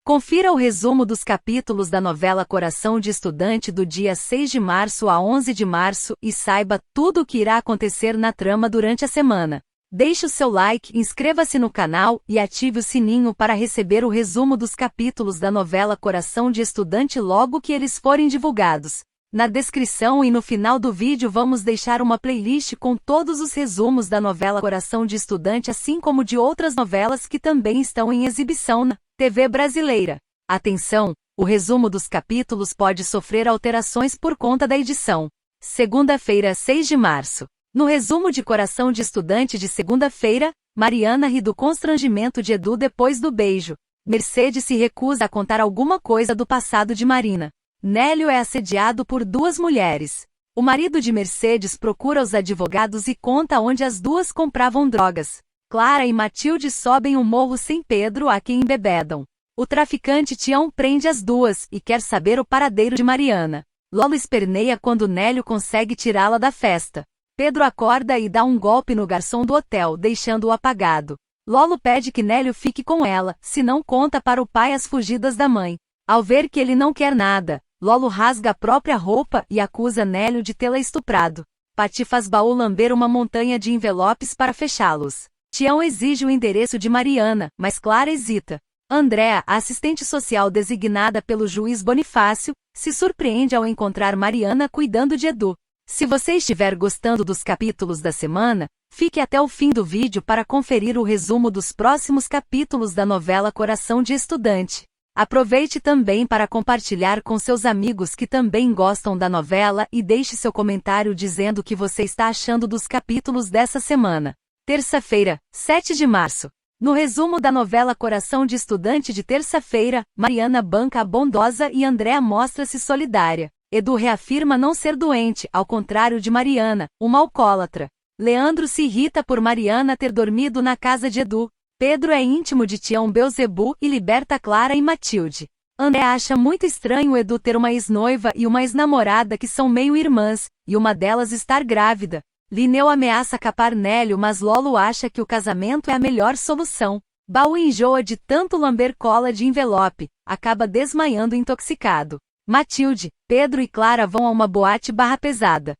Confira o resumo dos capítulos da novela Coração de Estudante do dia 6 de março a 11 de março e saiba tudo o que irá acontecer na trama durante a semana. Deixe o seu like, inscreva-se no canal e ative o sininho para receber o resumo dos capítulos da novela Coração de Estudante logo que eles forem divulgados. Na descrição e no final do vídeo vamos deixar uma playlist com todos os resumos da novela Coração de Estudante, assim como de outras novelas que também estão em exibição na TV brasileira. Atenção, o resumo dos capítulos pode sofrer alterações por conta da edição. Segunda-feira, 6 de março. No resumo de Coração de Estudante de segunda-feira, Mariana ri do constrangimento de Edu depois do beijo. Mercedes se recusa a contar alguma coisa do passado de Marina. Nélio é assediado por duas mulheres. O marido de Mercedes procura os advogados e conta onde as duas compravam drogas. Clara e Matilde sobem o morro sem Pedro, a quem embebedam. O traficante Tião prende as duas e quer saber o paradeiro de Mariana. Lolo esperneia quando Nélio consegue tirá-la da festa. Pedro acorda e dá um golpe no garçom do hotel, deixando-o apagado. Lolo pede que Nélio fique com ela, senão conta para o pai as fugidas da mãe. Ao ver que ele não quer nada, Lolo rasga a própria roupa e acusa Nélio de tê-la estuprado. Pati faz Baú lamber uma montanha de envelopes para fechá-los. Tião exige o endereço de Mariana, mas Clara hesita. Andréa, a assistente social designada pelo juiz Bonifácio, se surpreende ao encontrar Mariana cuidando de Edu. Se você estiver gostando dos capítulos da semana, fique até o fim do vídeo para conferir o resumo dos próximos capítulos da novela Coração de Estudante. Aproveite também para compartilhar com seus amigos que também gostam da novela e deixe seu comentário dizendo o que você está achando dos capítulos dessa semana. Terça-feira, 7 de março. No resumo da novela Coração de Estudante de terça-feira, Mariana banca a bondosa e Andréa mostra-se solidária. Edu reafirma não ser doente, ao contrário de Mariana, uma alcoólatra. Leandro se irrita por Mariana ter dormido na casa de Edu. Pedro é íntimo de Tião Belzebu e liberta Clara e Matilde. André acha muito estranho Edu ter uma ex-noiva e uma ex-namorada que são meio irmãs, e uma delas estar grávida. Lineu ameaça capar Nélio, mas Lolo acha que o casamento é a melhor solução. Baú enjoa de tanto lamber cola de envelope, acaba desmaiando intoxicado. Matilde, Pedro e Clara vão a uma boate barra pesada.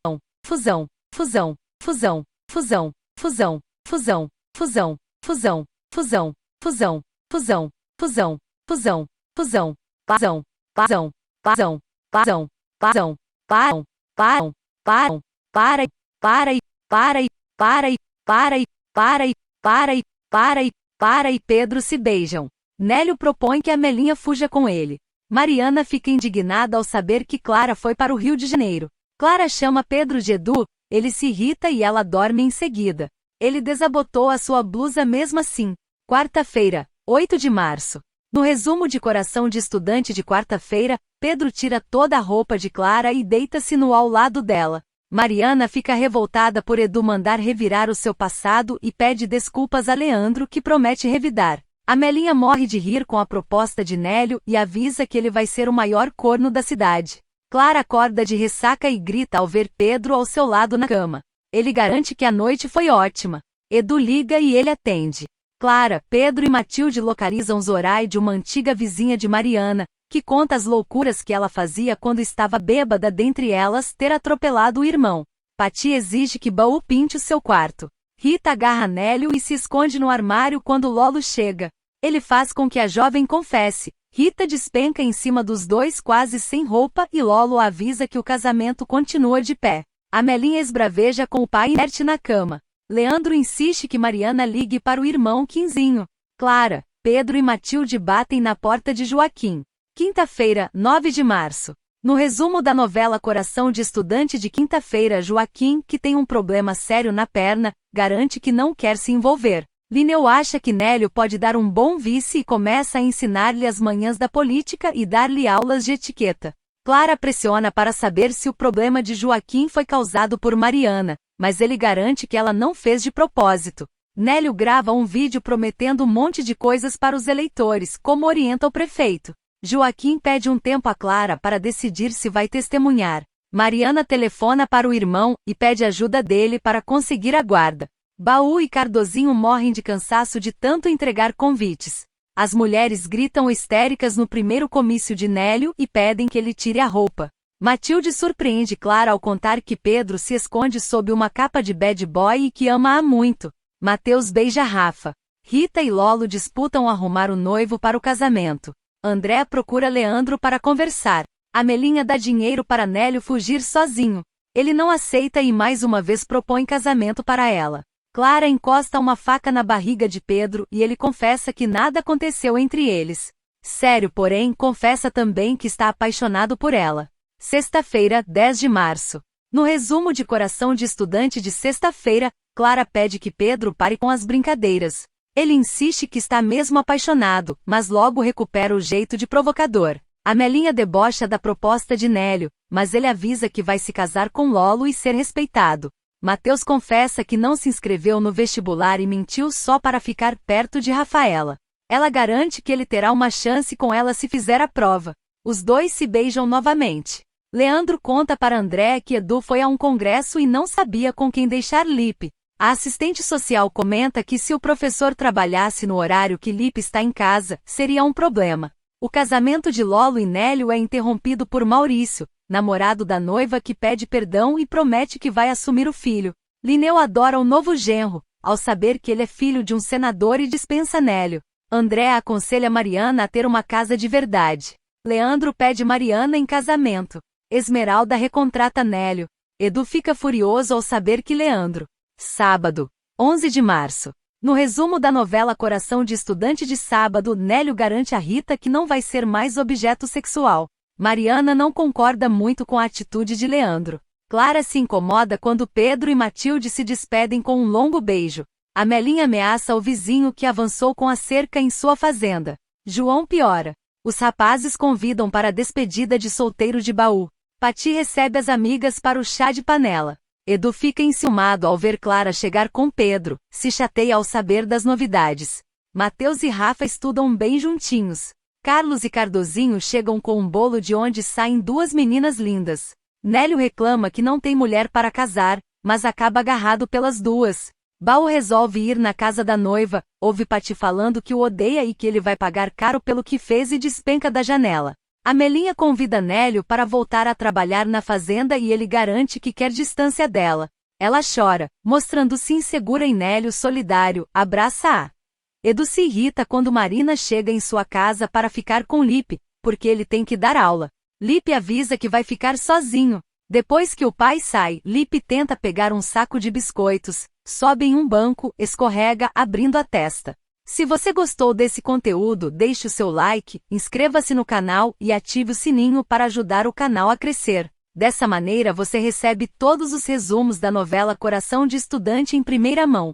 Fusão, fusão, fusão, fusão, fusão, fusão, fusão, fusão. Fusão, fusão, fusão, fusão, fusão, fusão, fusão, fusão, fusão, fusão, fusão, param, param, param, para e para e para e para e para e para e para e para e para e Pedro se beijam. Nélio propõe que a Melinha fuja com ele. Mariana fica indignada ao saber que Clara foi para o Rio de Janeiro. Clara chama Pedro de Edu, ele se irrita e ela dorme em seguida. Ele desabotou a sua blusa mesmo assim. Quarta-feira, 8 de março. No resumo de Coração de Estudante de quarta-feira, Pedro tira toda a roupa de Clara e deita-se no ao lado dela. Mariana fica revoltada por Edu mandar revirar o seu passado e pede desculpas a Leandro, que promete revidar. A Melinha morre de rir com a proposta de Nélio e avisa que ele vai ser o maior corno da cidade. Clara acorda de ressaca e grita ao ver Pedro ao seu lado na cama. Ele garante que a noite foi ótima. Edu liga e ele atende. Clara, Pedro e Matilde localizam Zoraide, uma antiga vizinha de Mariana, que conta as loucuras que ela fazia quando estava bêbada, dentre elas ter atropelado o irmão. Pati exige que Baú pinte o seu quarto. Rita agarra Nélio e se esconde no armário quando Lolo chega. Ele faz com que a jovem confesse. Rita despenca em cima dos dois quase sem roupa e Lolo avisa que o casamento continua de pé. A Melinha esbraveja com o pai inerte na cama. Leandro insiste que Mariana ligue para o irmão Quinzinho. Clara, Pedro e Matilde batem na porta de Joaquim. Quinta-feira, 9 de março. No resumo da novela Coração de Estudante de quinta-feira, Joaquim, que tem um problema sério na perna, garante que não quer se envolver. Lineu acha que Nélio pode dar um bom vice e começa a ensinar-lhe as manhãs da política e dar-lhe aulas de etiqueta. Clara pressiona para saber se o problema de Joaquim foi causado por Mariana, mas ele garante que ela não fez de propósito. Nélio grava um vídeo prometendo um monte de coisas para os eleitores, como orienta o prefeito. Joaquim pede um tempo a Clara para decidir se vai testemunhar. Mariana telefona para o irmão e pede ajuda dele para conseguir a guarda. Baú e Cardozinho morrem de cansaço de tanto entregar convites. As mulheres gritam histéricas no primeiro comício de Nélio e pedem que ele tire a roupa. Matilde surpreende Clara ao contar que Pedro se esconde sob uma capa de bad boy e que ama-a muito. Mateus beija Rafa. Rita e Lolo disputam arrumar o noivo para o casamento. André procura Leandro para conversar. Amelinha dá dinheiro para Nélio fugir sozinho. Ele não aceita e mais uma vez propõe casamento para ela. Clara encosta uma faca na barriga de Pedro e ele confessa que nada aconteceu entre eles. Sério, porém, confessa também que está apaixonado por ela. Sexta-feira, 10 de março. No resumo de Coração de Estudante de sexta-feira, Clara pede que Pedro pare com as brincadeiras. Ele insiste que está mesmo apaixonado, mas logo recupera o jeito de provocador. Amelinha debocha da proposta de Nélio, mas ele avisa que vai se casar com Lolo e ser respeitado. Mateus confessa que não se inscreveu no vestibular e mentiu só para ficar perto de Rafaela. Ela garante que ele terá uma chance com ela se fizer a prova. Os dois se beijam novamente. Leandro conta para André que Edu foi a um congresso e não sabia com quem deixar Lipe. A assistente social comenta que se o professor trabalhasse no horário que Lipe está em casa, seria um problema. O casamento de Lolo e Nélio é interrompido por Maurício, namorado da noiva, que pede perdão e promete que vai assumir o filho. Lineu adora o novo genro, ao saber que ele é filho de um senador, e dispensa Nélio. André aconselha Mariana a ter uma casa de verdade. Leandro pede Mariana em casamento. Esmeralda recontrata Nélio. Edu fica furioso ao saber que Leandro. Sábado, 11 de março. No resumo da novela Coração de Estudante de sábado, Nélio garante a Rita que não vai ser mais objeto sexual. Mariana não concorda muito com a atitude de Leandro. Clara se incomoda quando Pedro e Matilde se despedem com um longo beijo. Amelinha ameaça o vizinho que avançou com a cerca em sua fazenda. João piora. Os rapazes convidam para a despedida de solteiro de Baú. Pati recebe as amigas para o chá de panela. Edu fica enciumado ao ver Clara chegar com Pedro, se chateia ao saber das novidades. Mateus e Rafa estudam bem juntinhos. Carlos e Cardozinho chegam com um bolo de onde saem duas meninas lindas. Nélio reclama que não tem mulher para casar, mas acaba agarrado pelas duas. Baú resolve ir na casa da noiva, ouve Pati falando que o odeia e que ele vai pagar caro pelo que fez e despenca da janela. Amelinha convida Nélio para voltar a trabalhar na fazenda e ele garante que quer distância dela. Ela chora, mostrando-se insegura e Nélio, solidário, abraça-a. Edu se irrita quando Marina chega em sua casa para ficar com Lipe, porque ele tem que dar aula. Lipe avisa que vai ficar sozinho. Depois que o pai sai, Lipe tenta pegar um saco de biscoitos, sobe em um banco, escorrega, abrindo a testa. Se você gostou desse conteúdo, deixe o seu like, inscreva-se no canal e ative o sininho para ajudar o canal a crescer. Dessa maneira você recebe todos os resumos da novela Coração de Estudante em primeira mão.